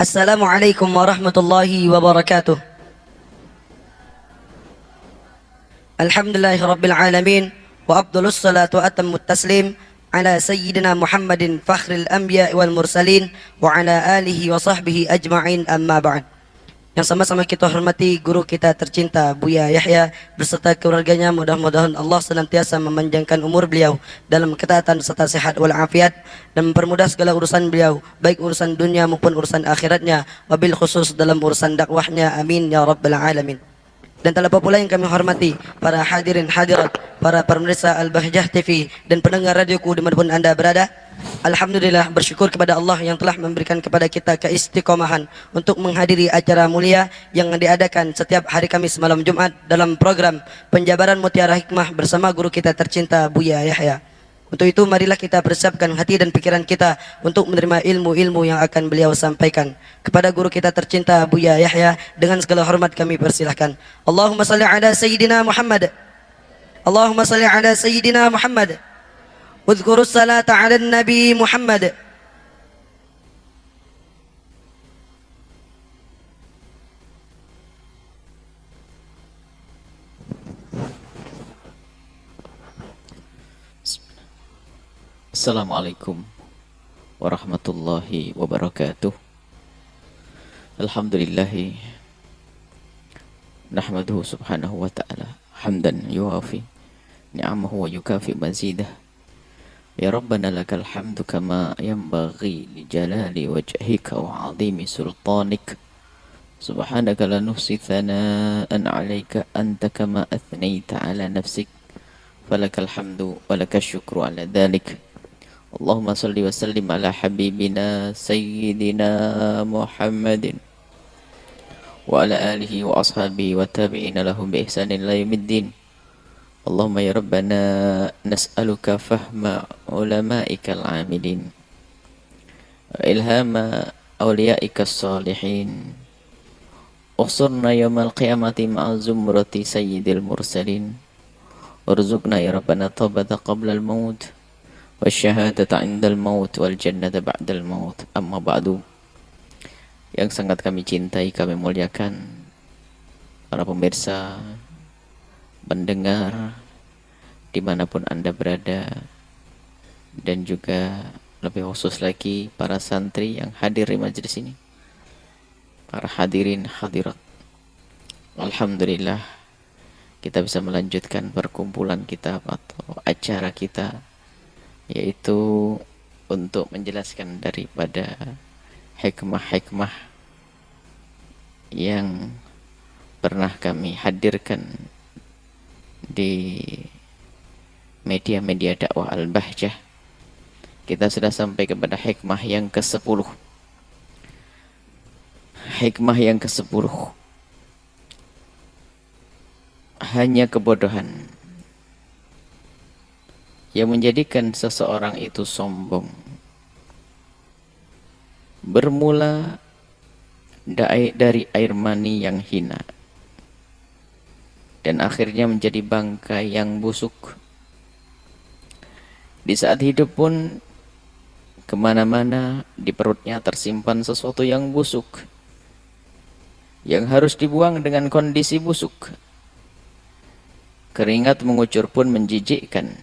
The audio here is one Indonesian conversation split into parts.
Assalamualaikum warahmatullahi wabarakatuh. Alhamdulillahi rabbil alamin wa afdhalus salatu wa atammut taslim ala sayyidina Muhammadin fakhril anbiya wal mursalin wa ala alihi wa sahbihi ajma'in, amma ba'd. Yang sama-sama kita hormati guru kita tercinta Buya Yahya beserta keluarganya, mudah-mudahan Allah senantiasa memanjangkan umur beliau dalam ketaatan serta sehat walafiat dan mempermudah segala urusan beliau, baik urusan dunia maupun urusan akhiratnya, wabil khusus dalam urusan dakwahnya, amin ya rabbal alamin. Dan tak lupa pula yang kami hormati para hadirin hadirat, para pemirsa Al-Bahjah TV dan pendengar radioku dimanapun anda berada. Alhamdulillah, bersyukur kepada Allah yang telah memberikan kepada kita keistiqomahan untuk menghadiri acara mulia yang diadakan setiap hari Kamis malam Jumat dalam program Penjabaran Mutiara Hikmah bersama guru kita tercinta Buya Yahya. Untuk itu marilah kita persiapkan hati dan pikiran kita untuk menerima ilmu-ilmu yang akan beliau sampaikan. Kepada guru kita tercinta Buya Yahya dengan segala hormat kami persilahkan. Allahumma salli ala Sayyidina Muhammad. Allahumma salli ala Sayyidina Muhammad. Udhkurus salata ala Nabi Muhammad. Assalamualaikum warahmatullahi wabarakatuh. Alhamdulillahi nahmaduhu subhanahu wa ta'ala hamdan yuwafi ni'amahu wa yukafi mazidah. Ya Rabbana lakal hamdu kama yanbaghi li jalali wajhika wa 'azimi sultanik. Subhanaka la nuhsi thana'an 'alaika anta kama athnayta 'ala nafsik. Falakal hamdu wa lakash syukru 'ala dhalik. Allahumma salli wa sallim ala habibina sayyidina Muhammadin wa ala alihi wa ashabihi wa tabi'ina lahum bi ihsanin ila yaumiddin. Allahumma ya Rabbana nas'aluka fahma ulama'ikal amilin wa ilhama awliya'ikas salihin. Ukhsurna yawmal qiyamati ma'a zumrati sayyidil mursalin. Warzuqna ya Rabbana taubata qabla al-maut wasyahadata indal maut wal jannata ba'dal maut. Amma ba'du. Yang sangat kami cintai, kami muliakan para pemirsa, pendengar dimanapun anda berada, dan juga lebih khusus lagi para santri yang hadir di majelis ini, para hadirin hadirat. Alhamdulillah kita bisa melanjutkan perkumpulan kita atau acara kita, yaitu untuk menjelaskan daripada hikmah-hikmah yang pernah kami hadirkan di media-media dakwah Al-Bahjah. Kita sudah sampai kepada hikmah yang ke-10. Hikmah yang ke-10. Hanya kebodohan yang menjadikan seseorang itu sombong. Bermula dari air mani yang hina, dan akhirnya menjadi bangkai yang busuk. Di saat hidup pun kemana-mana di perutnya tersimpan sesuatu yang busuk, yang harus dibuang dengan kondisi busuk. Keringat mengucur pun menjijikkan.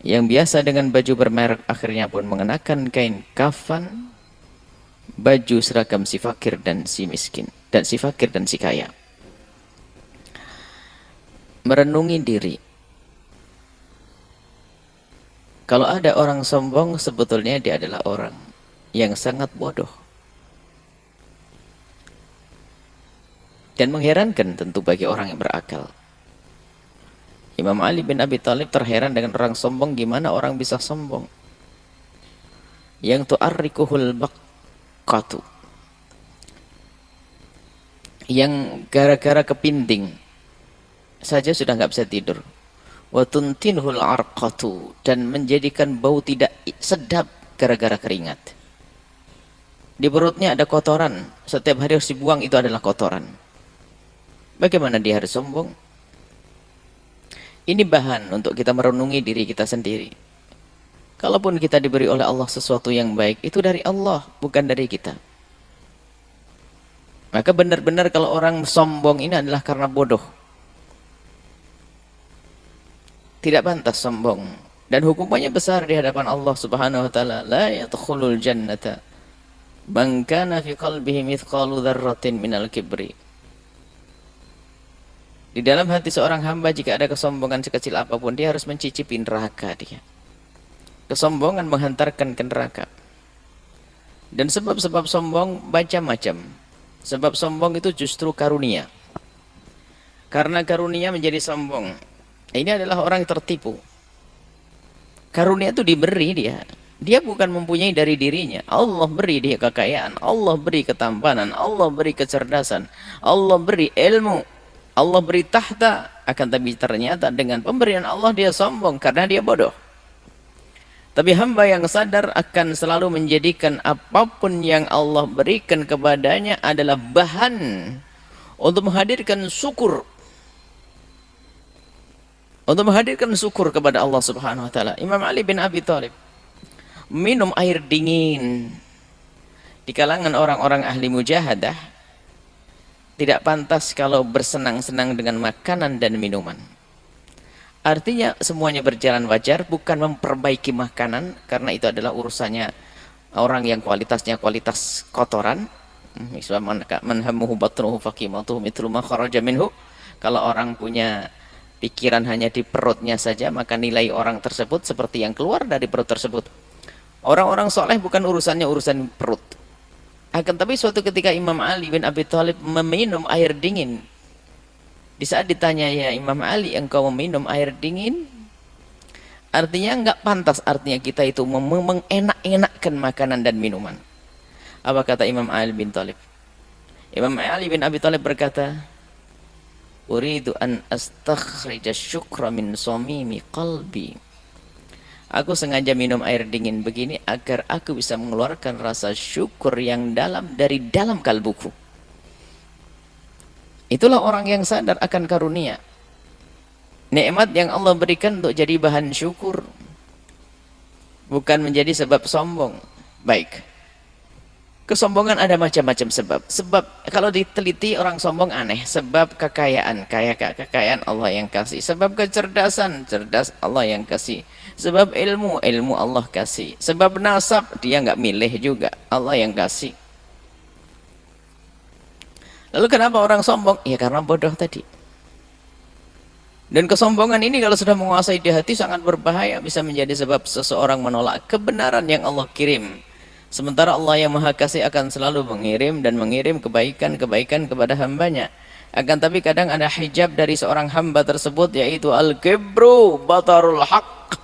Yang biasa dengan baju bermerek akhirnya pun mengenakan kain kafan, baju seragam si fakir dan si miskin, dan si fakir dan si kaya. Merenungi diri. Kalau ada orang sombong, sebetulnya dia adalah orang yang sangat bodoh. Dan mengherankan tentu bagi orang yang berakal. Imam Ali bin Abi Thalib terheran dengan orang sombong. Gimana orang bisa sombong? Yang tu'arrikuhul baqatu, yang gara-gara kepinting saja sudah nggak bisa tidur. Wa tuntinhul arqatu, dan menjadikan bau tidak sedap gara-gara keringat. Di perutnya ada kotoran, setiap hari harus dibuang, itu adalah kotoran. Bagaimana dia harus sombong? Ini bahan untuk kita merenungi diri kita sendiri. Kalaupun kita diberi oleh Allah sesuatu yang baik, itu dari Allah, bukan dari kita. Maka benar-benar kalau orang sombong ini adalah karena bodoh. Tidak pantas sombong. Dan hukumannya besar di hadapan Allah Subhanahu wa taala. La yadkhulul jannata man kana fi qalbihi mithqalu dzarratin minal kibri. Di dalam hati seorang hamba jika ada kesombongan sekecil apapun, dia harus mencicipi neraka dia. Kesombongan menghantarkan ke neraka. Dan sebab-sebab sombong macam-macam. Sebab sombong itu justru karunia. Karena karunia menjadi sombong. Ini adalah orang yang tertipu. Karunia itu diberi dia. Dia bukan mempunyai dari dirinya. Allah beri dia kekayaan. Allah beri ketampanan. Allah beri kecerdasan. Allah beri ilmu. Allah beri tahta, akan tapi ternyata dengan pemberian Allah dia sombong karena dia bodoh. Tapi hamba yang sadar akan selalu menjadikan apapun yang Allah berikan kepadanya adalah bahan untuk menghadirkan syukur. Untuk menghadirkan syukur kepada Allah Subhanahu wa taala. Imam Ali bin Abi Thalib minum air dingin di kalangan orang-orang ahli mujahadah. Tidak pantas kalau bersenang-senang dengan makanan dan minuman. Artinya semuanya berjalan wajar, bukan memperbaiki makanan, karena itu adalah urusannya orang yang kualitasnya kualitas kotoran. Kalau orang punya pikiran hanya di perutnya saja, maka nilai orang tersebut seperti yang keluar dari perut tersebut. Orang-orang soleh bukan urusannya urusan perut. Akan tapi suatu ketika Imam Ali bin Abi Thalib meminum air dingin. Di saat ditanya, ya Imam Ali, engkau meminum air dingin? Artinya enggak pantas, artinya kita itu mengenak-enakkan makanan dan minuman. Apa kata Imam Ali bin Thalib? Imam Ali bin Abi Thalib berkata, Uridu an astakhrija syukra min somimi qalbi. Aku sengaja minum air dingin begini agar aku bisa mengeluarkan rasa syukur yang dalam dari dalam kalbuku. Itulah orang yang sadar akan karunia. Nikmat yang Allah berikan untuk jadi bahan syukur. Bukan menjadi sebab sombong. Baik. Kesombongan ada macam-macam sebab. Sebab kalau diteliti orang sombong aneh. Sebab kekayaan, kekayaan Allah yang kasih. Sebab kecerdasan, cerdas Allah yang kasih. Sebab ilmu, ilmu Allah kasih. Sebab nasab, dia nggak milih juga, Allah yang kasih. Lalu kenapa orang sombong? Ya karena bodoh tadi. Dan kesombongan ini kalau sudah menguasai di hati sangat berbahaya. Bisa menjadi sebab seseorang menolak kebenaran yang Allah kirim. Sementara Allah yang Maha Kasih akan selalu mengirim dan mengirim kebaikan-kebaikan kepada hambanya. Akan tapi kadang ada hijab dari seorang hamba tersebut, yaitu al-kibru batarul haq.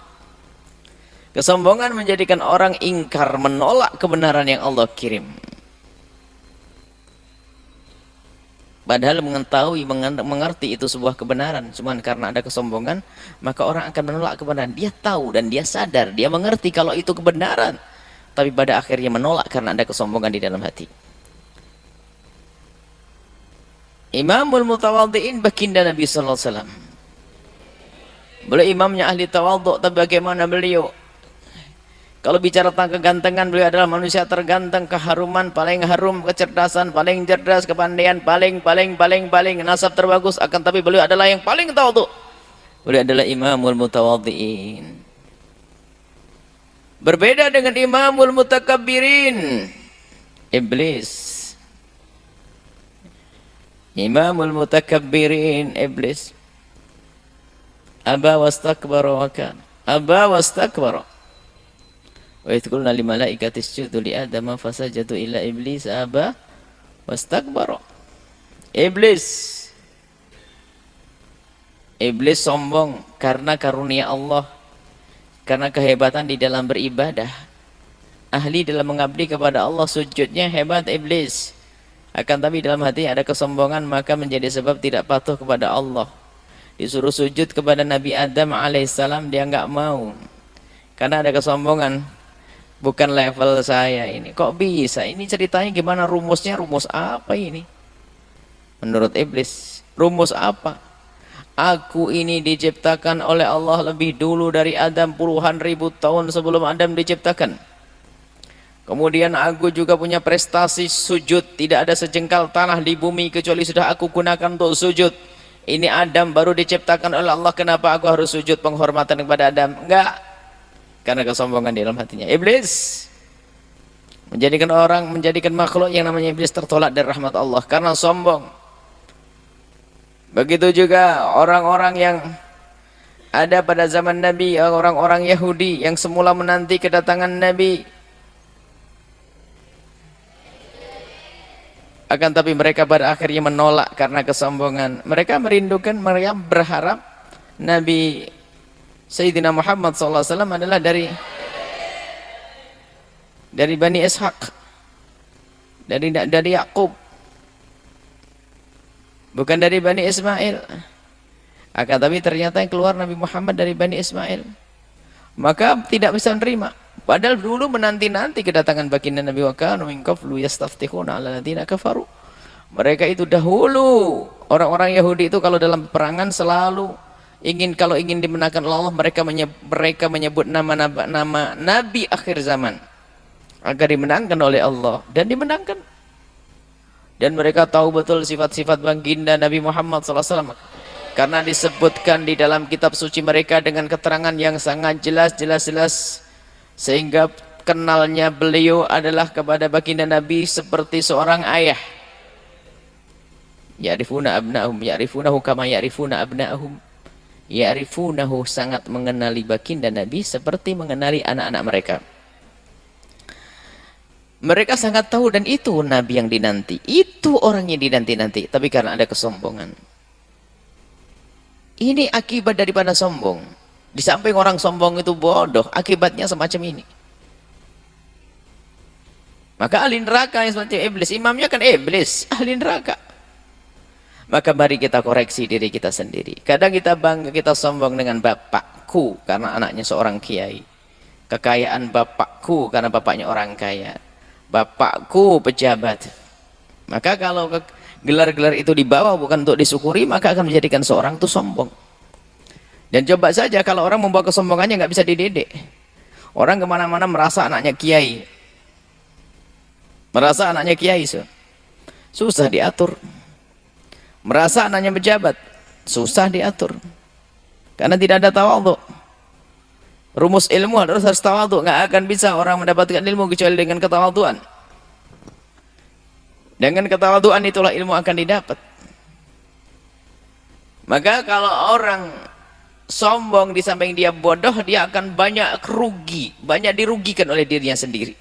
Kesombongan menjadikan orang ingkar, menolak kebenaran yang Allah kirim. Padahal mengetahui, mengerti itu sebuah kebenaran. Cuman karena ada kesombongan, maka orang akan menolak kebenaran. Dia tahu dan dia sadar, dia mengerti kalau itu kebenaran. Tapi pada akhirnya menolak karena ada kesombongan di dalam hati. Imamul Mutawadhi'in baginda Nabi sallallahu alaihi wasallam. Beliau imamnya ahli tawadhu, tapi bagaimana beliau? Kalau bicara tentang kegantengan, beliau adalah manusia terganteng, keharuman, paling harum, kecerdasan, paling cerdas, kepandaian, paling nasab terbagus. Akan tapi beliau adalah yang paling tawadhu. Beliau adalah Imamul Mutawadhi'in. Berbeda dengan Imamul Mutakabbirin, Iblis. Imamul Mutakabbirin, Iblis. Aba wastakbara wa kana. Aba wastakbara. Wa idh qulna lil malaikati isjudu li adama fasajadu illa iblis aba wastakbara. Iblis. Iblis sombong karena karunia Allah. Karena kehebatan di dalam beribadah, ahli dalam mengabdi kepada Allah, sujudnya hebat iblis. Akan tapi dalam hati ada kesombongan, maka menjadi sebab tidak patuh kepada Allah. Disuruh sujud kepada Nabi Adam alaihissalam, dia nggak mau. Karena ada kesombongan. Bukan level saya ini. Kok bisa? Ini ceritanya gimana? Rumusnya rumus apa ini? Menurut iblis, rumus apa? Aku ini diciptakan oleh Allah lebih dulu dari Adam, puluhan ribu tahun sebelum Adam diciptakan. Kemudian aku juga punya prestasi sujud. Tidak ada sejengkal tanah di bumi kecuali sudah aku gunakan untuk sujud. Ini Adam baru diciptakan oleh Allah. Kenapa aku harus sujud penghormatan kepada Adam? Enggak. Karena kesombongan di dalam hatinya. Iblis menjadikan makhluk yang namanya iblis tertolak dari rahmat Allah. Karena sombong. Begitu juga orang-orang yang ada pada zaman Nabi. Orang-orang Yahudi yang semula menanti kedatangan Nabi. Akan tapi mereka pada akhirnya menolak karena kesombongan. Mereka merindukan, mereka berharap Nabi Sayyidina Muhammad SAW adalah dari Bani Ishaq, dari Yaqub, bukan dari Bani Ismail. Akan tapi ternyata yang keluar Nabi Muhammad dari Bani Ismail. Maka tidak bisa menerima. Padahal dulu menanti-nanti kedatangan baginda Nabi wa kanu min qablu yastaftihuna 'ala alladziina kafaru. Mereka itu dahulu orang-orang Yahudi itu kalau dalam peperangan selalu kalau ingin dimenangkan Allah, mereka menyebut nama nabi akhir zaman agar dimenangkan oleh Allah, dan dimenangkan. Dan mereka tahu betul sifat-sifat baginda Nabi Muhammad SAW. Karena disebutkan di dalam kitab suci mereka dengan keterangan yang sangat jelas, sehingga kenalnya beliau adalah kepada baginda Nabi seperti seorang ayah. Ya'rifuna abna'ahum ya'rifunahu kama ya'rifuna abna'ahum. Ya'rifunahu, sangat mengenali baginda Nabi seperti mengenali anak-anak mereka. Mereka sangat tahu, dan itu Nabi yang dinanti, itu orang yang dinanti-nanti, tapi karena ada kesombongan. Ini akibat daripada sombong. Di samping orang sombong itu bodoh, akibatnya semacam ini. Maka ahli neraka yang seperti iblis, imamnya kan iblis, ahli neraka. Maka mari kita koreksi diri kita sendiri. Kadang kita bangga, kita sombong dengan bapakku karena anaknya seorang kiai. Kekayaan bapakku karena bapaknya orang kaya. Bapakku pejabat. Maka kalau gelar-gelar itu dibawa bukan untuk disyukuri, maka akan menjadikan seorang itu sombong. Dan coba saja kalau orang membawa kesombongannya nggak bisa dididik. Orang kemana-mana merasa anaknya kiai, susah diatur. Merasa anaknya pejabat, susah diatur, karena tidak ada tawadhu. Rumus ilmu harus tawadhu. Nggak akan bisa orang mendapatkan ilmu kecuali dengan ketawadhuan. Dengan ketawadhuan itulah ilmu akan didapat. Maka kalau orang sombong di samping dia bodoh, dia akan banyak dirugikan oleh dirinya sendiri.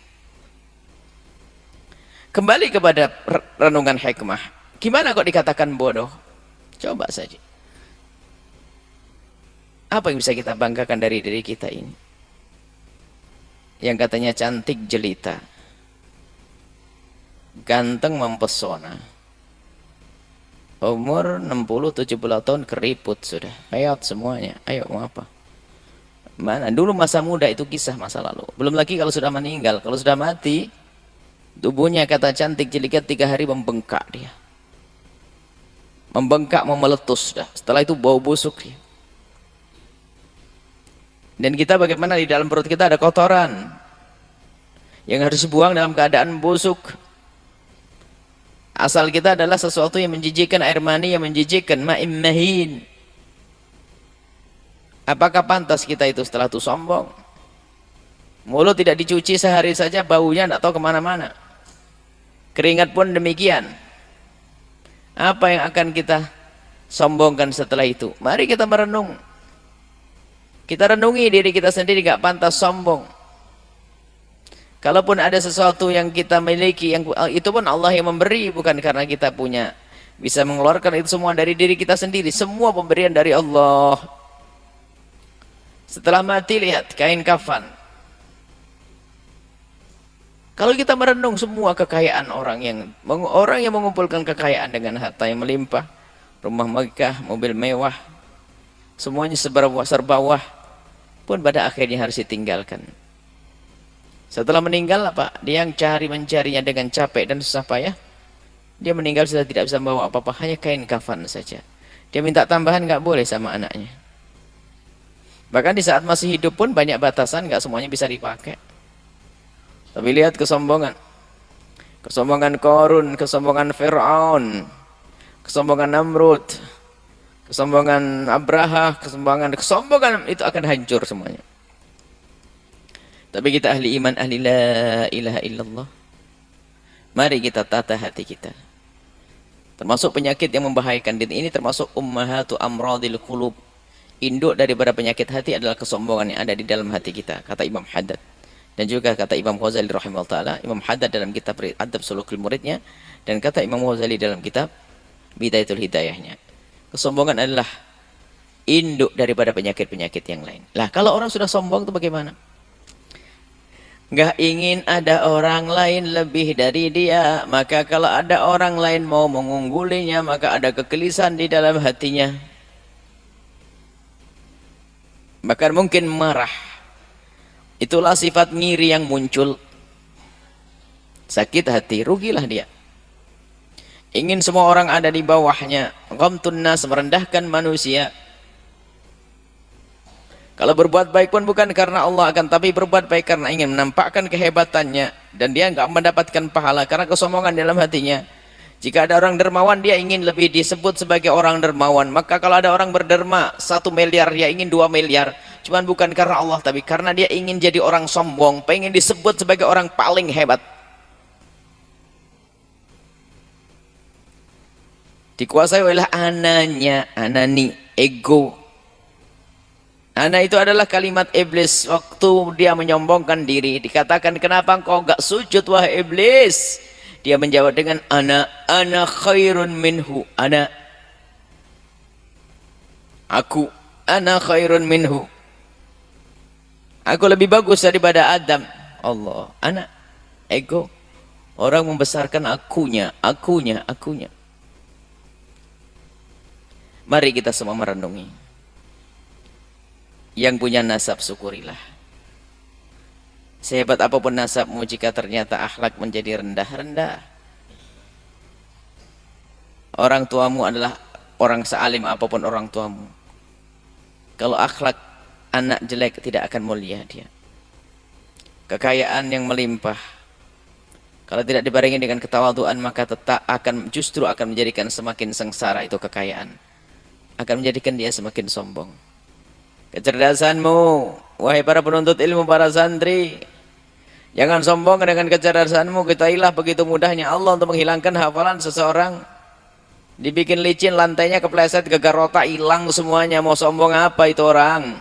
Kembali kepada renungan hikmah. Gimana kok dikatakan bodoh? Coba saja. Apa yang bisa kita banggakan dari diri kita ini? Yang katanya cantik jelita, ganteng mempesona, umur 60-70 tahun keriput sudah, hayat semuanya. Ayo mau apa? Mana dulu masa muda itu kisah masa lalu. Belum lagi kalau sudah meninggal, kalau sudah mati, tubuhnya kata cantik jelita 3 hari membengkak dia. Membengkak, memeletus dah. Setelah itu bau busuk dia. Dan kita bagaimana di dalam perut kita ada kotoran yang harus dibuang dalam keadaan busuk. Asal kita adalah sesuatu yang menjijikkan, air mani yang menjijikkan, ma'im mahin. Apakah pantas kita itu setelah itu sombong? Mulut tidak dicuci sehari saja, baunya tidak tahu kemana-mana. Keringat pun demikian. Apa yang akan kita sombongkan setelah itu? Mari kita merenung. Kita renungi diri kita sendiri, gak pantas sombong. Kalaupun ada sesuatu yang kita miliki, yang itu pun Allah yang memberi, bukan karena kita punya bisa mengeluarkan itu semua dari diri kita sendiri. Semua pemberian dari Allah. Setelah mati lihat kain kafan. Kalau kita merenung semua kekayaan orang yang mengumpulkan kekayaan dengan harta yang melimpah, rumah megah, mobil mewah, semuanya serba wah, pun pada akhirnya harus ditinggalkan. Setelah meninggal apa? Dia yang mencarinya dengan capek dan susah payah. Dia meninggal sudah tidak bisa membawa apa-apa, hanya kain kafan saja. Dia minta tambahan nggak boleh sama anaknya. Bahkan di saat masih hidup pun banyak batasan, nggak semuanya bisa dipakai. Tapi lihat kesombongan. Kesombongan Qarun, kesombongan Fir'aun, kesombongan Namrud, kesombongan Abraha, kesombongan itu akan hancur semuanya. Tapi kita ahli iman, ahli la ilaha illallah. Mari kita tata hati kita. Termasuk penyakit yang membahayakan ini termasuk ummahatu amradil qulub. Induk daripada penyakit hati adalah kesombongan yang ada di dalam hati kita, kata Imam Haddad. Dan juga kata Imam Ghazali rahimahullah ta'ala, Imam Haddad dalam kitab Adab Sulukul Muridnya, dan kata Imam Ghazali dalam kitab Bidayatul Hidayahnya. Kesombongan adalah induk daripada penyakit-penyakit yang lain. Lah kalau orang sudah sombong itu bagaimana? Nggak ingin ada orang lain lebih dari dia, maka kalau ada orang lain mau mengunggulinya, maka ada kegelisahan di dalam hatinya. Bahkan mungkin marah. Itulah sifat ngiri yang muncul. Sakit hati, rugilah dia. Ingin semua orang ada di bawahnya. Ghamtun nas, merendahkan manusia. Kalau berbuat baik pun bukan karena Allah, akan tapi berbuat baik karena ingin menampakkan kehebatannya. Dan dia enggak mendapatkan pahala karena kesombongan dalam hatinya. Jika ada orang dermawan, dia ingin lebih disebut sebagai orang dermawan. Maka kalau ada orang berderma 1 miliar, dia ingin 2 miliar. Cuman bukan karena Allah, tapi karena dia ingin jadi orang sombong, pengen disebut sebagai orang paling hebat. Dikuasai oleh ananya, anani, ego. Ana itu adalah kalimat iblis waktu dia menyombongkan diri. Dikatakan, kenapa engkau enggak sujud wahai iblis? Dia menjawab dengan ana khairun minhu, aku, ana khairun minhu. Aku lebih bagus daripada Adam. Allah, anak, ego. Orang membesarkan akunya. Mari kita semua merenungi. Yang punya nasab syukurilah. Sehebat apapun nasabmu, jika ternyata akhlak menjadi rendah-rendah. Orang tuamu adalah orang sealim apapun orang tuamu. Kalau akhlak anak jelek, tidak akan mulia dia. Kekayaan yang melimpah, kalau tidak dibarengi dengan ketawaduan, maka justru akan menjadikan semakin sengsara itu kekayaan. Akan menjadikan dia semakin sombong. Kecerdasanmu, wahai para penuntut ilmu, para santri, jangan sombong dengan kecerdasanmu. Ketahuilah begitu mudahnya Allah untuk menghilangkan hafalan seseorang. Dibikin licin, lantainya kepleset, gegar otak, hilang semuanya. Mau sombong apa itu orang?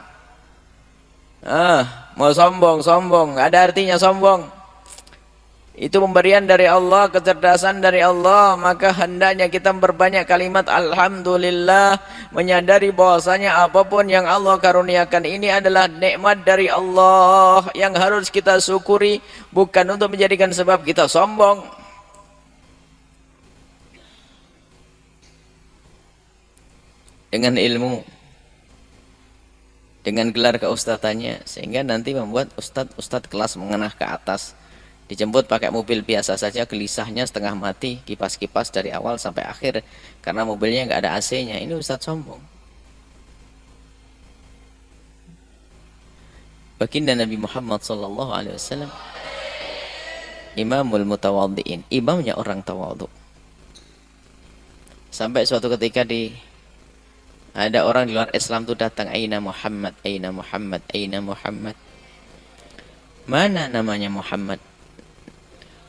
Mau sombong, nggak ada artinya sombong. Itu pemberian dari Allah, kecerdasan dari Allah. Maka hendaknya kita memperbanyak kalimat alhamdulillah, menyadari bahwasanya apapun yang Allah karuniakan ini adalah nikmat dari Allah yang harus kita syukuri, bukan untuk menjadikan sebab kita sombong. Dengan ilmu, dengan gelar keustadhannya, sehingga nanti membuat ustadz kelas mengenah ke atas, dijemput pakai mobil biasa saja, gelisahnya setengah mati, kipas-kipas dari awal sampai akhir karena mobilnya nggak ada AC-nya. Ini ustadz sombong. Baginda Nabi Muhammad SAW, imamul mutawaddi'in, imamnya orang tawadhu. Sampai suatu ketika ada orang di luar Islam itu datang, aina Muhammad, aina Muhammad, aina Muhammad. Mana namanya Muhammad?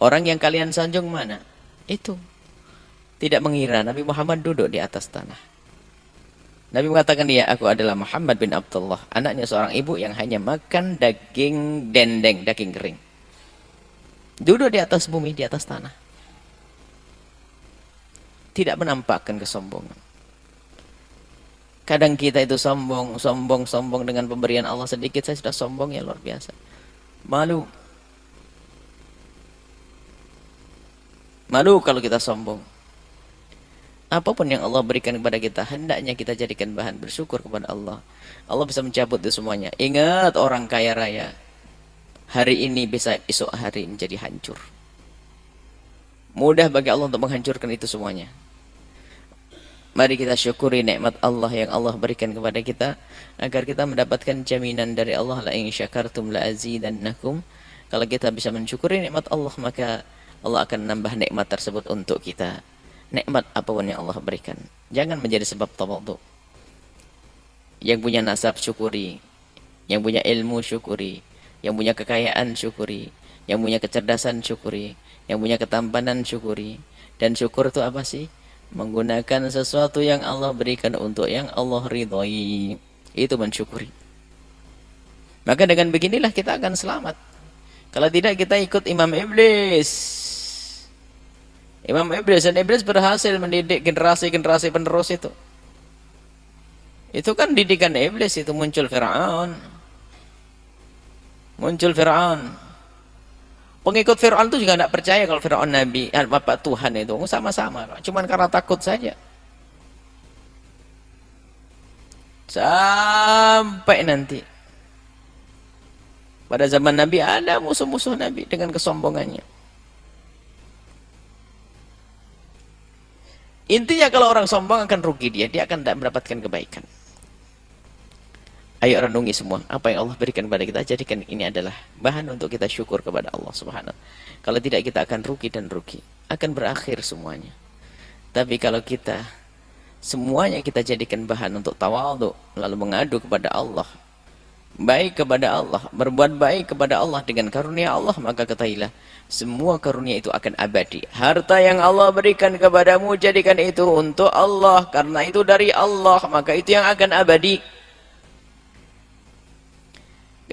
Orang yang kalian sanjung mana? Itu. Tidak mengira Nabi Muhammad duduk di atas tanah. Nabi mengatakan, dia, aku adalah Muhammad bin Abdullah, anaknya seorang ibu yang hanya makan daging dendeng, daging kering. Duduk di atas bumi, di atas tanah. Tidak menampakkan kesombongan. Kadang kita itu sombong dengan pemberian Allah sedikit, saya sudah sombong ya luar biasa. Malu kalau kita sombong. Apapun yang Allah berikan kepada kita, hendaknya kita jadikan bahan bersyukur kepada Allah. Allah bisa mencabut itu semuanya. Ingat, orang kaya raya hari ini bisa esok hari menjadi hancur. Mudah bagi Allah untuk menghancurkan itu semuanya. Mari kita syukuri nikmat Allah yang Allah berikan kepada kita, agar kita mendapatkan jaminan dari Allah, la in syakartum la azidannakum. Kalau kita bisa mensyukuri nikmat Allah, maka Allah akan nambah nikmat tersebut untuk kita. Nikmat apapun yang Allah berikan, jangan menjadi sebab tawadhu. Yang punya nasab syukuri, yang punya ilmu syukuri, yang punya kekayaan syukuri, yang punya kecerdasan syukuri, yang punya ketampanan syukuri. Dan syukur itu apa sih? Menggunakan sesuatu yang Allah berikan untuk yang Allah ridhoi. Itu mensyukuri. Maka dengan beginilah kita akan selamat. Kalau tidak, kita ikut Imam Iblis. Imam Iblis, dan Iblis berhasil mendidik generasi-generasi penerus itu. Itu kan didikan Iblis, itu muncul Fir'aun. Muncul Fir'aun. Pengikut Fir'aun itu juga tidak percaya kalau Fir'aun Nabi, Bapak Tuhan itu. Sama-sama. Cuman karena takut saja. Sampai nanti. Pada zaman Nabi ada musuh-musuh Nabi dengan kesombongannya. Intinya kalau orang sombong akan rugi dia akan tidak mendapatkan kebaikan. Ayo renungi semua apa yang Allah berikan kepada kita, jadikan ini adalah bahan untuk kita syukur kepada Allah Subhanahu. Kalau tidak, kita akan rugi dan rugi, akan berakhir semuanya. Tapi kalau kita semuanya kita jadikan bahan untuk tawadhu, lalu mengadu kepada Allah, baik kepada Allah, berbuat baik kepada Allah dengan karunia Allah, maka ketahuilah semua karunia itu akan abadi. Harta yang Allah berikan kepadamu, jadikan itu untuk Allah, karena itu dari Allah, maka itu yang akan abadi.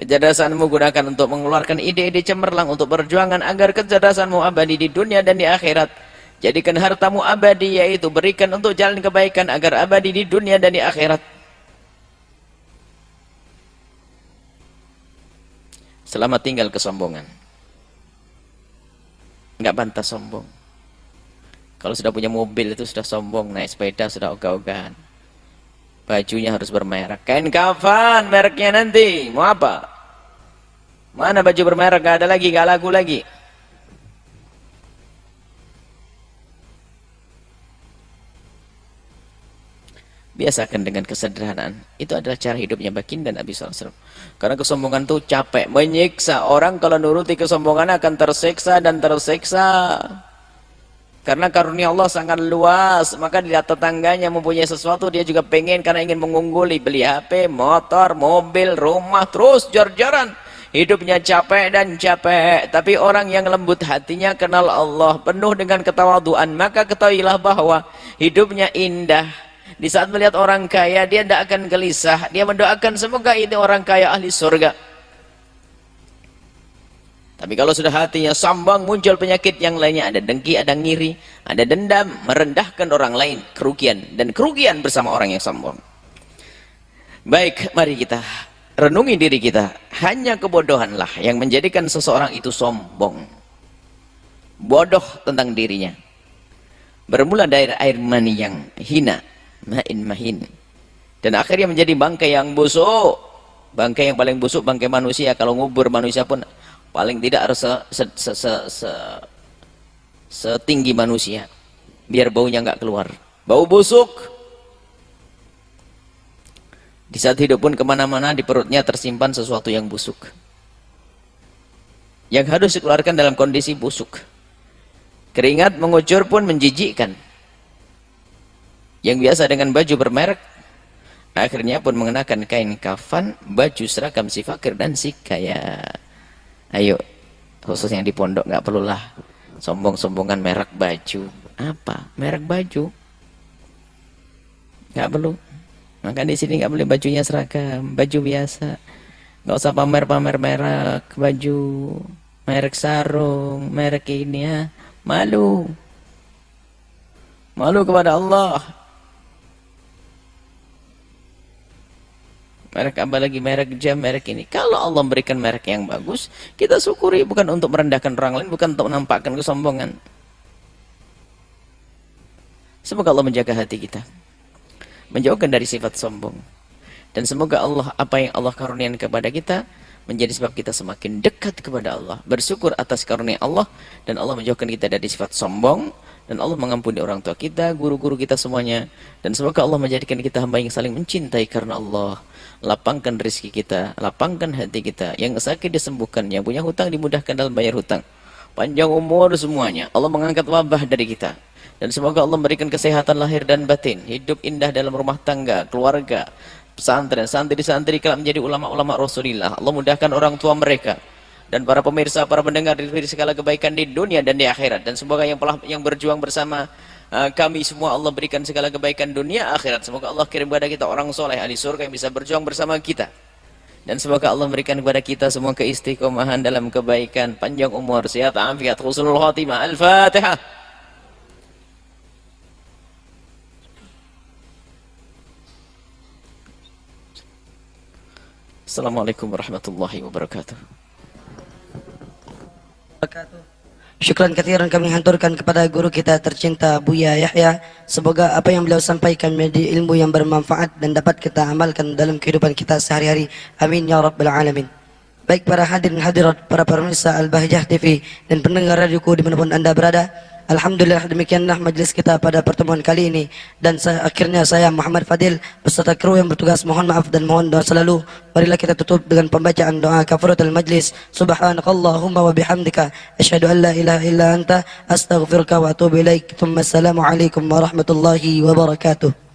Kecerdasanmu gunakan untuk mengeluarkan ide-ide cemerlang untuk perjuangan agar kecerdasanmu abadi di dunia dan di akhirat. Jadikan hartamu abadi, yaitu berikan untuk jalan kebaikan agar abadi di dunia dan di akhirat. Selamat tinggal kesombongan. Enggak pantas sombong. Kalau sudah punya mobil itu sudah sombong, naik sepeda sudah ogah-ogahan. Bajunya harus bermerek. Kain kafan mereknya nanti. Mau apa? Mana baju bermerek? Gak ada lagi, gak laku lagi. Biasakan dengan kesederhanaan. Itu adalah cara hidupnya baginda Nabi SAW. Karena kesombongan itu capek, menyiksa. Orang kalau nuruti kesombongan akan tersiksa dan tersiksa. Karena karunia Allah sangat luas, maka dilihat tetangganya mempunyai sesuatu, dia juga pengen karena ingin mengungguli, beli HP, motor, mobil, rumah, terus jar-jaran. Hidupnya capek dan capek. Tapi orang yang lembut hatinya kenal Allah, penuh dengan ketawaduan, maka ketahuilah bahwa hidupnya indah. Di saat melihat orang kaya, dia tidak akan gelisah. Dia mendoakan semoga ini orang kaya ahli surga. Tapi kalau sudah hatinya sombong, muncul penyakit yang lainnya. Ada dengki, ada ngiri, ada dendam, merendahkan orang lain, kerugian. Dan kerugian bersama orang yang sombong. Baik, mari kita renungi diri kita. Hanya kebodohanlah yang menjadikan seseorang itu sombong. Bodoh tentang dirinya. Bermula dari air mani yang hina, ma'in mahin. Dan akhirnya menjadi bangkai yang busuk. Bangkai yang paling busuk, bangkai manusia. Kalau ngubur manusia pun paling tidak harus setinggi manusia, biar baunya nggak keluar, bau busuk. Di saat hidup pun kemana-mana di perutnya tersimpan sesuatu yang busuk, yang harus dikeluarkan dalam kondisi busuk. Keringat mengucur pun menjijikkan. Yang biasa dengan baju bermerek, akhirnya pun mengenakan kain kafan, baju seragam si fakir dan si kaya. Ayo, khusus yang di pondok nggak perlulah sombong-sombongan merek baju. Apa? Merek baju? Nggak perlu. Maka di sini nggak boleh bajunya seragam, baju biasa. Nggak usah pamer-pamer merek baju, merek sarung, merek ini ya. Malu. Malu kepada Allah. Merek apa lagi? Merek jam, merek ini. Kalau Allah memberikan merek yang bagus, kita syukuri, bukan untuk merendahkan orang lain, bukan untuk menampakkan kesombongan. Semoga Allah menjaga hati kita, menjauhkan dari sifat sombong. Dan semoga Allah, apa yang Allah karuniakan kepada kita, menjadi sebab kita semakin dekat kepada Allah, bersyukur atas karunia Allah, dan Allah menjauhkan kita dari sifat sombong, dan Allah mengampuni orang tua kita, guru-guru kita semuanya, dan semoga Allah menjadikan kita hamba yang saling mencintai karena Allah. Lapangkan rezeki kita, lapangkan hati kita, yang sakit disembuhkan, yang punya hutang dimudahkan dalam bayar hutang, panjang umur semuanya, Allah mengangkat wabah dari kita, dan semoga Allah memberikan kesehatan lahir dan batin, hidup indah dalam rumah tangga, keluarga, pesantren, santri-santri kelak menjadi ulama-ulama Rasulullah. Allah mudahkan orang tua mereka, dan para pemirsa, para pendengar diberi segala kebaikan di dunia dan di akhirat, dan semoga yang berjuang bersama kami semua Allah berikan segala kebaikan dunia akhirat. Semoga Allah kirim kepada kita orang soleh ahli surga yang bisa berjuang bersama kita, dan semoga Allah memberikan kepada kita semua keistiqomahan dalam kebaikan, panjang umur, sehat, afiat, husnul khatimah. Al-Fatihah. Assalamualaikum warahmatullahi wabarakatuh. Syukran kathiran kami hanturkan kepada guru kita tercinta Buya Yahya. Semoga apa yang beliau sampaikan menjadi ilmu yang bermanfaat dan dapat kita amalkan dalam kehidupan kita sehari-hari. Amin ya rabbal alamin. Baik para hadirin hadirat, para pemirsa Al-Bahjah TV dan pendengar radioku dimanapun anda berada, alhamdulillah demikianlah majlis kita pada pertemuan kali ini, dan akhirnya saya Muhammad Fadil beserta kru yang bertugas mohon maaf dan mohon doa selalu. Marilah kita tutup dengan pembacaan doa kafaratul majlis. Subhanakallahumma wa bihamdika asyhadu an la ilaha illa anta astaghfiruka wa atubu ilaik. Assalamualaikum warahmatullahi wabarakatuh.